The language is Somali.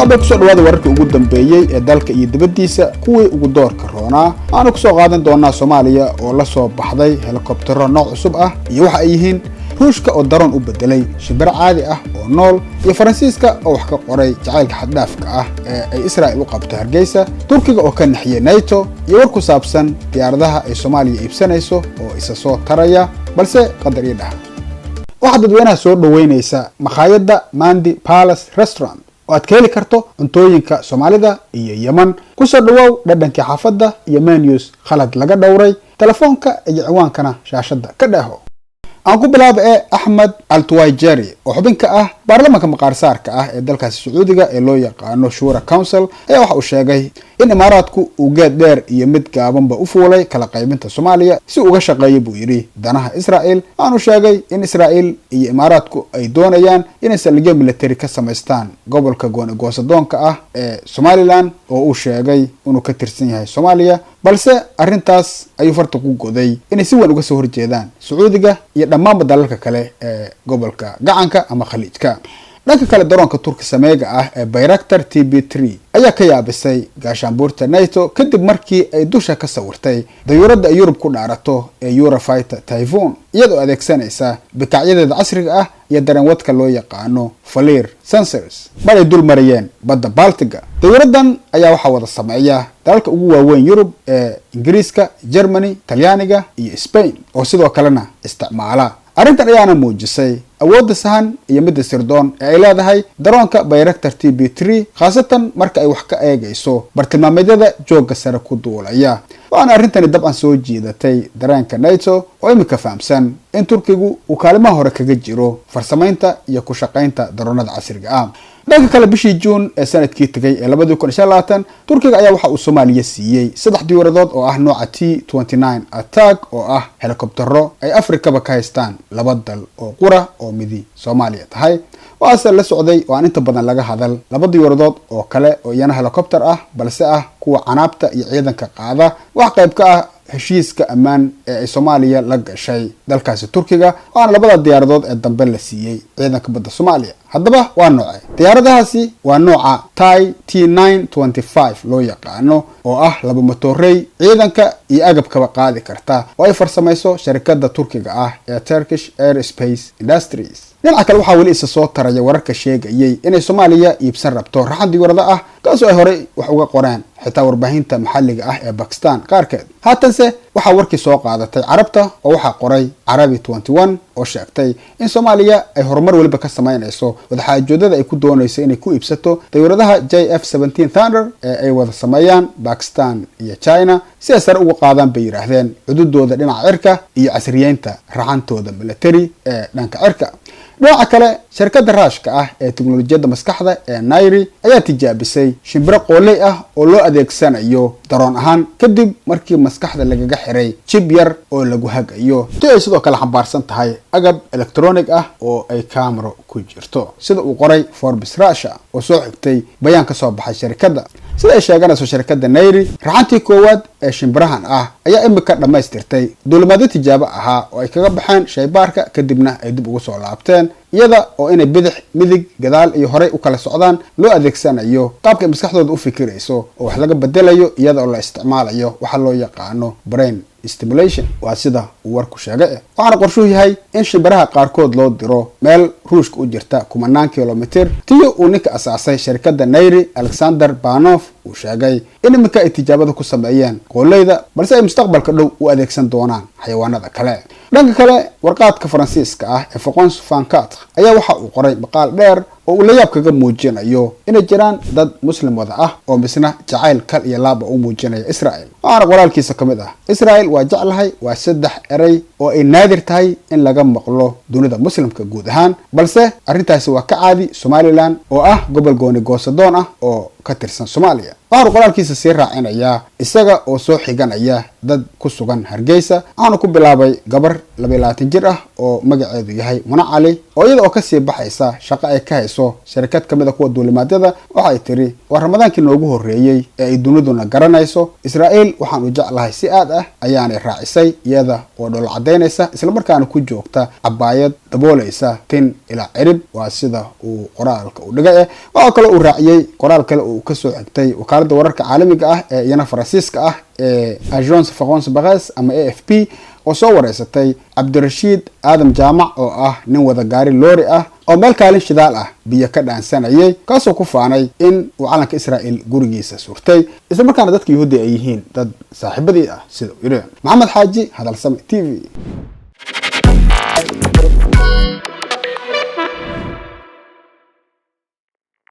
Waxaa ku soo dhawaada wararkii ugu dambeeyay ee dalka iyo dibadiisa kuwii ugu doorka roona. Aanu ku soo qaadan doonaa Soomaaliya oo la soo baxday helikobtero nooc cusub ah iyo waxa ay yihiin Ruushka oo daroon u bedelay shimbir caadi ah oo nool iyo Faransiiska oo wax ka qoray jacaylka xad dhaafka ah ee ay Israa'iil u qabto Hargeysa, Turkiga oo ka naxiyay NATO iyo war ku saabsan diyaaradaha ay Soomaaliya iibsanayso oo isa soo taraya balse qadar iyo dhaha. Waxaa dadweynaha soo dhaweynaysa makhaayadda Mandi Palace Restaurant oo aad ka heli karto cuntooyinka Soomaalida iyo Yemen. ku soo dhawow dhadhanka xaafadda iyo menus khalad laga dhowray, telefoonka iyo ciwaankana shaashada ka dhaho. aan ku bilaabay Ahmed Al-Tuwaijeri oo xubinka ah baarlamaanka maqaarsaarka ah ee dalkaasi Sacuudiga ee loo yaqaano Shura Council ayaa waxa uu sheegay in Imaaraadku uu geed dheer iyo mid gaabanba u fuulay kala qaybinta Soomaaliya si uga shaqeeyo buu yiri danaha Israa'iil. aanu sheegay in Israa'iil iyo Imaaraadku ay doonayaan inay saldhigyo military ka samaystaan gobolka goosadoonka ah ee Somaliland oo uu sheegay inuu ka tirsan yahay Soomaaliya, balse arrintaas ayuu farta ku goday inay si weyn uga soo horjeedaan Sacuudiga iyo dhammaan dalalka kale ee gobolka gacanka ama khaliijka. dhanka kale daroonka Turki sameega ah ee Bayraktar TB3 ayaa ka yaabisay gaashaanbuurta NATO kadib markii ay dusha ka sawirtay dayuuradda Yurub ku dhaarato ee Eurofighter Typhoon iyadoo adeegsanaysa bikacyadeeda casriga ah iyo dareenwadka loo yaqaano Falir sensors maray dul marayeen badda Baltiga. dayuuraddan ayaa waxa wada sameeya dalalka ugu waaweyn Yurub ee Ingiriiska, Germany, Talyaaniga iyo Spain oo sidoo kalena isticmaala. arrintan ayaana muujisay awoodda sahan iyo midda sirdoon ee ay leedahay daroonka Bayraktar TB3 khaasatan marka ay wax ka eegayso bartilmaameedyada jooga sare ku duulaya. waana arrintani dabcan soo jiidatay dareenka NATO oo imika fahamsan in Turkigu uu kaalimaha hore kaga jiro farsamaynta iyo ku shaqaynta daroonada casriga ah. dhanka kale bishii June ee sanadkii tagay ee 2025 Turkiga ayaa waxa uu Soomaaliya siiyay 3 diyaaradood oo ah nooca T-29 attack oo ah helikobtero ay Afrikaba ka haystaan laba dal oo qura oo midi Soomaaliya tahay. waase la socday oo aan inta badan laga hadal laba diyaaradood oo kale oo iyana helikobter ah balse ah kuwa canaabta iyo ciidanka qaada, wax qayb ka ah heshiiska ammaan ee ay Soomaaliya la gashay dalkaasi Turkiga. waana labada diyaaradood ee dambe la siiyay ciidanka badda Soomaaliya. haddaba waa noocay diyaaradahaasi? waa nooca T-925 loo yaqaano oo ah laba motorey ciidanka iyo agabkaba qaadi karta oo ay farsamayso shirkadda Turkiga ah ee Turkish Aerospace Industries. dhinaca kale waxaa weli isa soo taraya wararka sheegayay inay Soomaaliya iibsan rabto raxan diyaarada ah kaasoo ay horey wax uga qoreen xitaa warbaahinta maxalliga ah ee Pakistan qaarkeed. haatanse waxaa warkii soo qaadatay Carabta oo waxaa qoray Arabi 21 oo sheegtay in Soomaaliya ay horumar waliba ka samaynayso wadaxaajoodada ay ku doonayso inay ku iibsato diyaaradaha JF-17 Thunder ee ay wada sameeyaan Pakistan iyo China si ay sare uga qaadaan bay yiraahdeen cududooda dhinaca cirka iyo casriyeynta raxantooda military ee dhanka cirka. dhinaca kale shirkadda Ruushka ah ee tiknoolajiyadda maskaxda ee Nairi ayaa tijaabisay shimbiro qooley ah oo loo adeegsanayo daroon ahaan kadib markii maskaxda lagaga xiray chip yar oo lagu hagayo tii ay sidoo kale xambaarsan tahay agab electronic ah oo ay camera ku jirto, sida uu qoray Forbes Russia oo soo xigtay bayaan ka soo baxay shirkadda. sida ay sheeganayso shirkadda Nairi, raxantii koowaad ee shimbirahan ah ayaa imika dhamaystirtay duulimaadyo tijaabo ahaa oo ay kaga baxeen shaybaarka kadibna ay dib ugu soo laabteen iyada oo inay bidix, midig, gadaal iyo horey u kala socdaan loo adeegsanayo qaabka maskaxdooda u fikirayso oo wax laga bedelayo iyada oo la isticmaalayo waxa loo yaqaano brain stimulation. waa sida uu warku sheegay. waxaana qorshuhu yahay in shimbiraha qaarkood loo diro meel Ruushka u jirta 10 kilomitir. tii uu ninka asaasay shirkadda Nairi Alexander Banov uu sheegay in imika ay tijaabada ku sameeyeen qooleyda balse ay mustaqbalka dhow u adeegsan doonaan xayawaanada kale. dhanka kale warqaadka Faransiiska ah ee Sancaktar ayaa waxa uu qoray maqaal dheer oo uu la yaab kaga muujinayo inay jiraan dad muslim wada ah oo misna jacayl kal iyo laaba u muujinaya Israa'iil. waxaana qoraalkiisa kamid ah Israa'iil waa jeclahay waa 3 eray oo ay naadir tahay in laga maqlo dunida muslimka guud ahaan, balse arrintaasi waa ka caadi Somaliland oo ah gobol gooni goosadoon ah oo ka tirsan Soomaaliya. waxaanu qoraalkiisa sii raacinaya isaga oo soo xiganaya dad ku sugan Hargeysa. waxaanu ku bilaabay gabar 22 jir ah oo magaceedu yahay Muna Cali oo iyada oo ka sii baxaysa shaqo ay ka hayso shirkad kamid ah kuwa duulimaadyada. waxay tiri waa Ramadaankii noogu horeeyay ee ay duniduna garanayso. Israa'iil waxaan u jeclahay si aad ah ayaanay raacisay iyada oo dhol cadeynaysa isla markaana ku joogta cabaayad daboolaysa tin ila cirib. waa sida uu qoraalka u dhigay. waxa kale uu raaciyay qoraal kale oo ka soo xigtay wakaaladda wararka caalamiga ah ee iyana Faransiiska ah ee Agence France-Presse ama AFP oo soo wareysatay Cabdirashiid Aadam Jaamac oo ah nin wada gaari loori ah oo meel kaalin shidaal ah biyo ka dhaansanayay kaasoo ku faanay in uu calanka Israa'iil gurigiisa surtay isla markaana dadka Yuhuudi ay yihiin dad saaxiibadii ah sida Maxamed Xaaji Hadalsame TV.